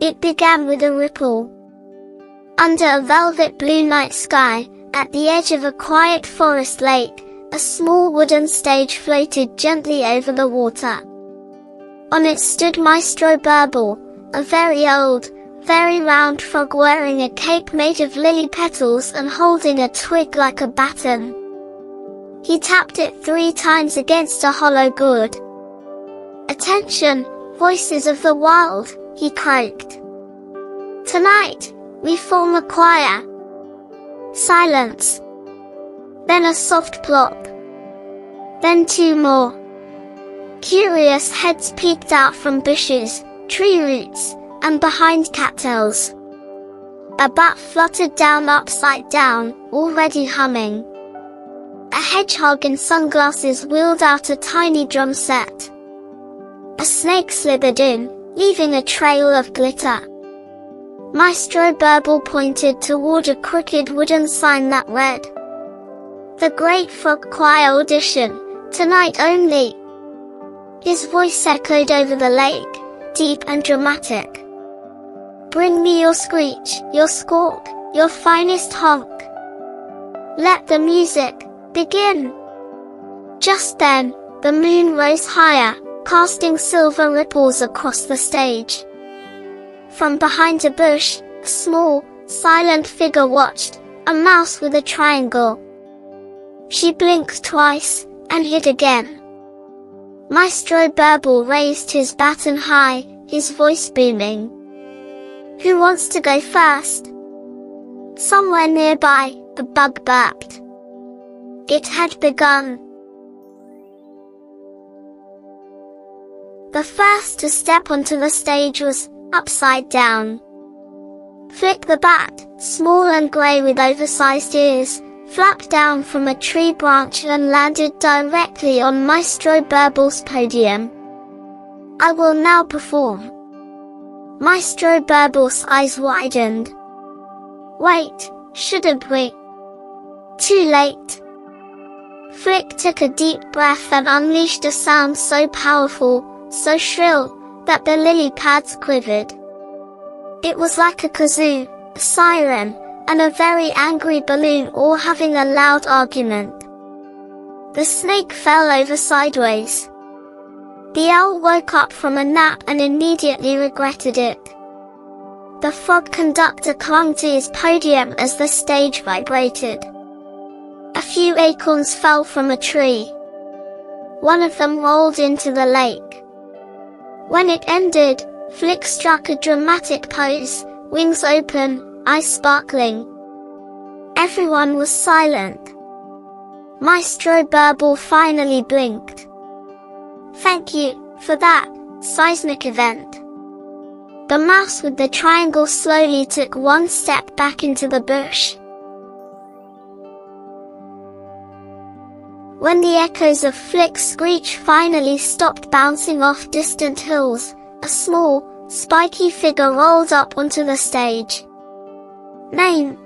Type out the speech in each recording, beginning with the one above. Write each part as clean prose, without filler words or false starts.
It began with a ripple. Under a velvet blue night sky, at the edge of a quiet forest lake, a small wooden stage floated gently over the water. On it stood Maestro Burble, a very old, very round frog wearing a cape made of lily petals and holding a twig like a baton. He tapped it 3 times against a hollow gourd. "Attention, voices of the wild," he croaked. "Tonight, we form a choir." Silence. Then a soft plop. Then 2 more. Curious heads peeked out from bushes, tree roots, and behind cattails. A bat fluttered down upside down, already humming. A hedgehog in sunglasses wheeled out a tiny drum set. A snake slithered in, leaving a trail of glitter. Maestro Burble pointed toward a crooked wooden sign that read, "The Great Frog Choir Audition, tonight only." His voice echoed over the lake, deep and dramatic. "Bring me your screech, your squawk, your finest honk. Let the music begin." Just then, the moon rose higher, casting silver ripples across the stage. From behind a bush, a small, silent figure watched, a mouse with a triangle. She blinked twice, and hid again. Maestro Burble raised his baton high, his voice booming. "Who wants to go first?" Somewhere nearby, the bug burped. It had begun. The first to step onto the stage was Upside Down. Flick the bat, small and grey with oversized ears, flapped down from a tree branch and landed directly on Maestro Burble's podium. "I will now perform." Maestro Burble's eyes widened. "Wait, shouldn't we?" "Too late." Flick took a deep breath and unleashed a sound so powerful, so shrill, that the lily pads quivered. It was like a kazoo, a siren, and a very angry balloon all having a loud argument. The snake fell over sideways. The owl woke up from a nap and immediately regretted it. The frog conductor clung to his podium as the stage vibrated. A few acorns fell from a tree. One of them rolled into the lake. When it ended, Flick struck a dramatic pose, wings open, eyes sparkling. Everyone was silent. Maestro Burble finally blinked. "Thank you for that seismic event." The mouse with the triangle slowly took 1 step back into the bush. When the echoes of Flick's screech finally stopped bouncing off distant hills, a small, spiky figure rolled up onto the stage. "Name?"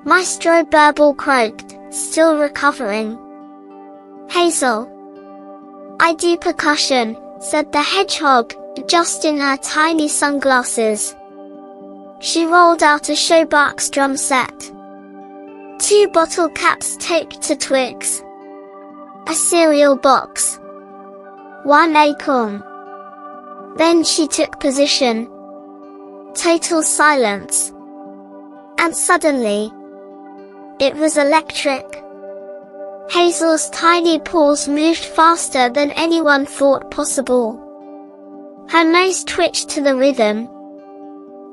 Maestro Burble croaked, still recovering. "Hazel." "I do percussion," said the hedgehog, adjusting her tiny sunglasses. She rolled out a showbox drum set. 2 bottle caps taped to twigs. A cereal box. 1 acorn. Then she took position. Total silence. And suddenly, it was electric. Hazel's tiny paws moved faster than anyone thought possible. Her nose twitched to the rhythm.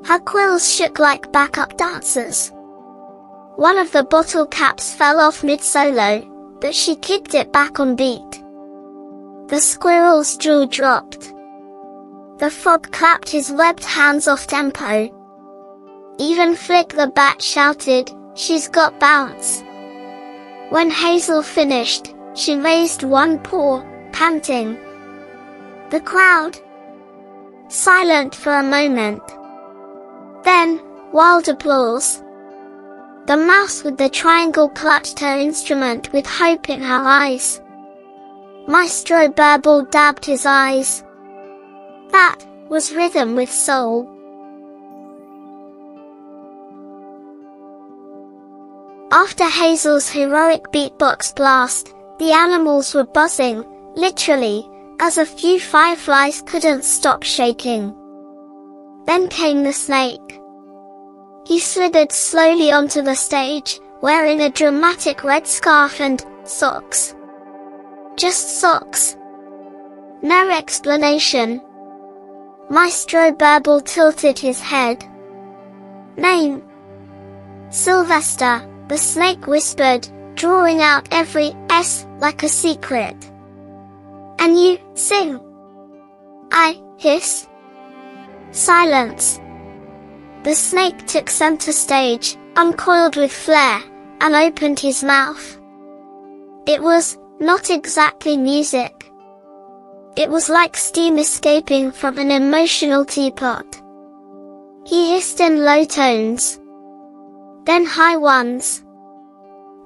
Her quills shook like backup dancers. One of the bottle caps fell off mid-solo, but she kicked it back on beat. The squirrel's jaw dropped. The frog clapped his webbed hands off tempo. Even Flick the bat shouted, "She's got bounce." When Hazel finished, she raised 1 paw, panting. The crowd, silent for a moment. Then, wild applause. The mouse with the triangle clutched her instrument with hope in her eyes. Maestro Burble dabbed his eyes. That was rhythm with soul. After Hazel's heroic beatbox blast, the animals were buzzing, literally, as a few fireflies couldn't stop shaking. Then came the snake. He slithered slowly onto the stage, wearing a dramatic red scarf and socks. Just socks. No explanation. Maestro Burble tilted his head. Name? Sylvester, the snake whispered, drawing out every S like a secret. And you sing? I hiss. Silence. The snake took center stage, uncoiled with flair, and opened his mouth. It was not exactly music. It was like steam escaping from an emotional teapot. He hissed in low tones, then high ones,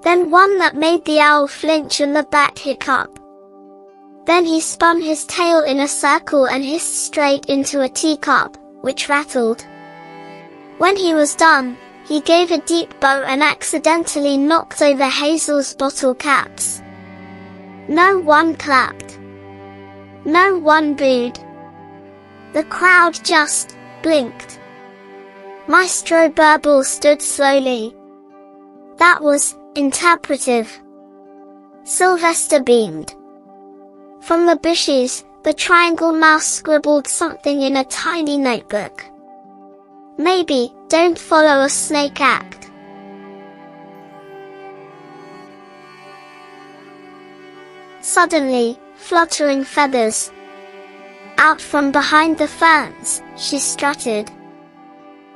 then one that made the owl flinch and the bat hiccup. Then he spun his tail in a circle and hissed straight into a teacup, which rattled. When he was done, he gave a deep bow and accidentally knocked over Hazel's bottle caps. No one clapped. No one booed. The crowd just blinked. Maestro Burble stood slowly. That was interpretive. Sylvester beamed. From the bushes, the triangle mouse scribbled something in a tiny notebook. Maybe, don't follow a snake act. Suddenly, fluttering feathers. Out from behind the ferns, she strutted.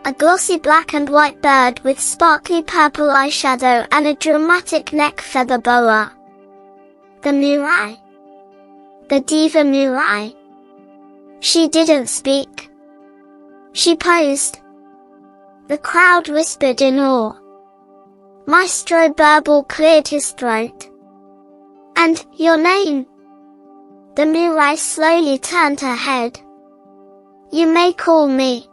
A glossy black and white bird with sparkly purple eyeshadow and a dramatic neck feather boa. The Mirai. The diva Mirai. She didn't speak. She posed. The crowd whispered in awe. Maestro Burble cleared his throat. And your name? The Mirai slowly turned her head. You may call me.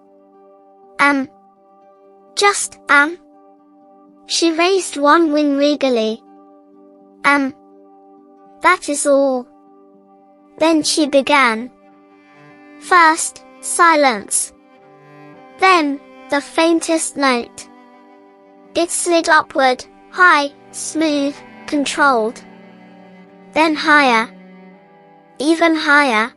Just, She raised one wing regally. That is all. Then she began. First, silence. Then, the faintest note. It slid upward, high, smooth, controlled. Then higher. Even higher.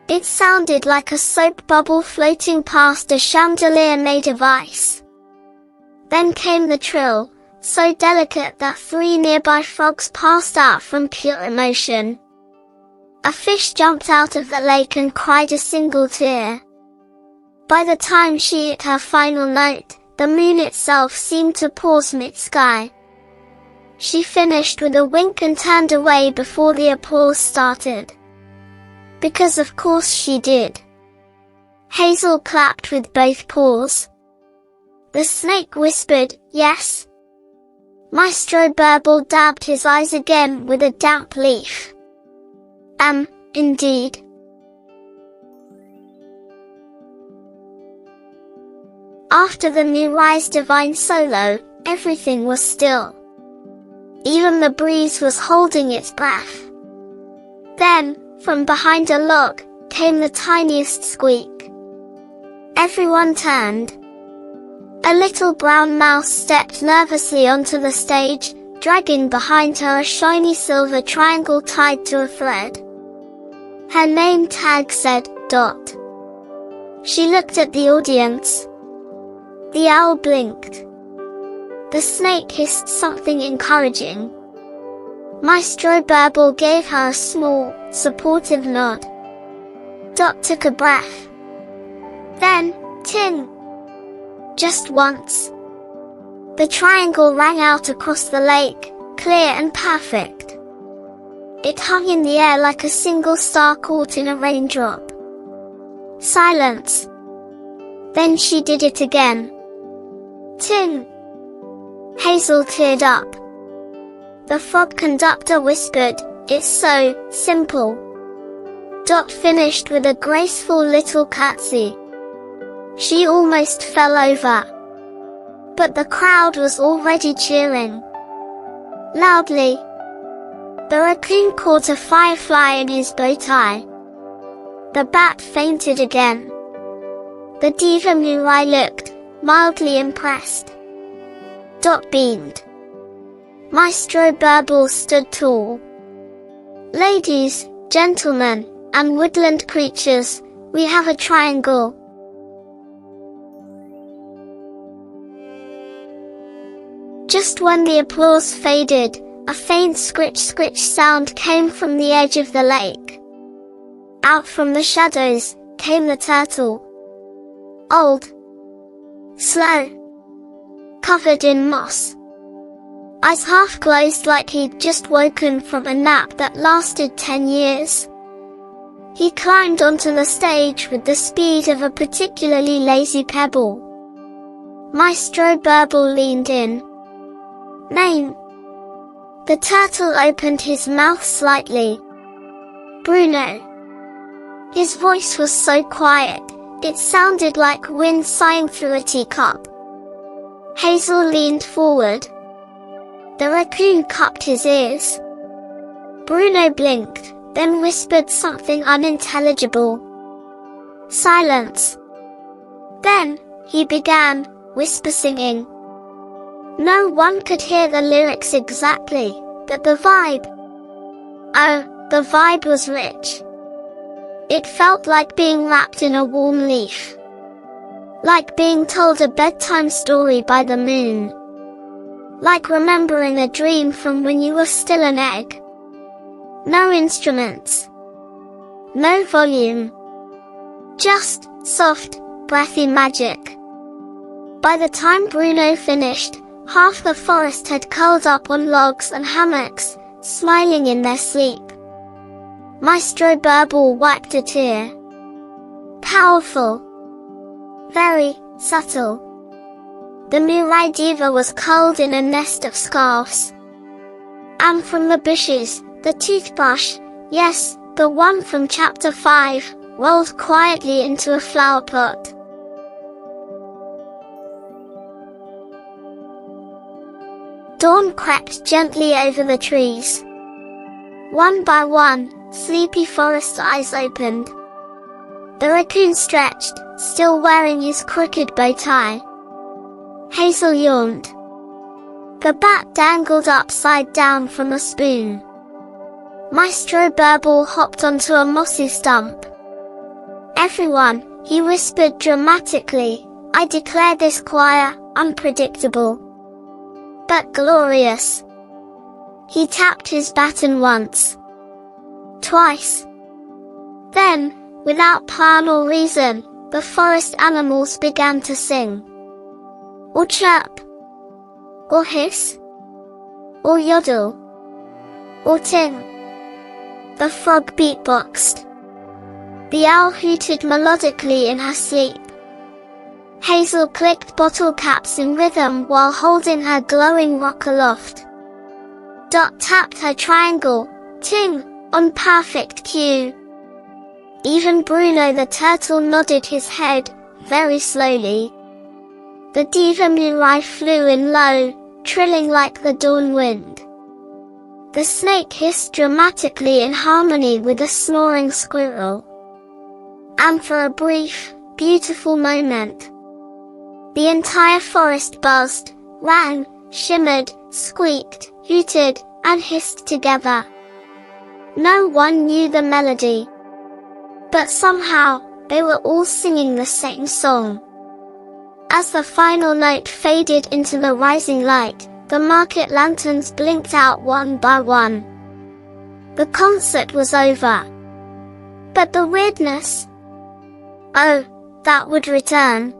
It sounded like a soap bubble floating past a chandelier made of ice. Then came the trill, so delicate that 3 nearby frogs passed out from pure emotion. A fish jumped out of the lake and cried a single tear. By the time she hit her final note, the moon itself seemed to pause mid-sky. She finished with a wink and turned away before the applause started. Because of course she did. Hazel clapped with both paws. The snake whispered, yes. Maestro Burble dabbed his eyes again with a damp leaf. Indeed. After the Mirai's divine solo, everything was still. Even the breeze was holding its breath. Then, from behind a log, came the tiniest squeak. Everyone turned. A little brown mouse stepped nervously onto the stage, dragging behind her a shiny silver triangle tied to a thread. Her name tag said, Dot. She looked at the audience. The owl blinked. The snake hissed something encouraging. Maestro Burble gave her a small, supportive nod. Dot took a breath. Then, ting! Just once. The triangle rang out across the lake, clear and perfect. It hung in the air like a single star caught in a raindrop. Silence. Then she did it again. Ting! Hazel teared up. The frog conductor whispered, it's so simple. Dot finished with a graceful little curtsy. She almost fell over. But the crowd was already cheering loudly. The raccoon caught a firefly in his bow tie. The bat fainted again. The diva Mirai looked mildly impressed. Dot beamed. Maestro Burble stood tall. Ladies, gentlemen, and woodland creatures, we have a triangle. Just when the applause faded, a faint scritch-scritch sound came from the edge of the lake. Out from the shadows came the turtle. Old, slow, covered in moss. Eyes half closed like he'd just woken from a nap that lasted 10 years. He climbed onto the stage with the speed of a particularly lazy pebble. Maestro Burble leaned in. Name. The turtle opened his mouth slightly. Bruno. His voice was so quiet, it sounded like wind sighing through a teacup. Hazel leaned forward. The raccoon cupped his ears. Bruno blinked, then whispered something unintelligible. Silence. Then, he began, whisper singing. No one could hear the lyrics exactly, but the vibe. Oh, the vibe was rich. It felt like being wrapped in a warm leaf. Like being told a bedtime story by the moon. Like remembering a dream from when you were still an egg. No instruments. No volume. Just soft, breathy magic. By the time Bruno finished, half the forest had curled up on logs and hammocks, smiling in their sleep. Maestro Burble wiped a tear. Powerful. Very subtle. The Mirai diva was curled in a nest of scarves. And from the bushes, the toothbrush, yes, the one from chapter 5, rolled quietly into a flower pot. Dawn crept gently over the trees. One by one, sleepy forest eyes opened. The raccoon stretched, still wearing his crooked bow tie. Hazel yawned. The bat dangled upside down from a spoon. Maestro Burble hopped onto a mossy stump. Everyone, he whispered dramatically, I declare this choir unpredictable. But glorious. He tapped his baton once. Twice. Then, without plan or reason, the forest animals began to sing. Or chirp. Or hiss. Or yodel. Or ting. The frog beatboxed. The owl hooted melodically in her sleep. Hazel clicked bottle caps in rhythm while holding her glowing rock aloft. Dot tapped her triangle, ting, on perfect cue. Even Bruno the turtle nodded his head, very slowly. The diva Mirai flew in low, trilling like the dawn wind. The snake hissed dramatically in harmony with a snoring squirrel. And for a brief, beautiful moment, the entire forest buzzed, rang, shimmered, squeaked, hooted, and hissed together. No one knew the melody. But somehow, they were all singing the same song. As the final note faded into the rising light, the market lanterns blinked out one by one. The concert was over. But the weirdness? Oh, that would return.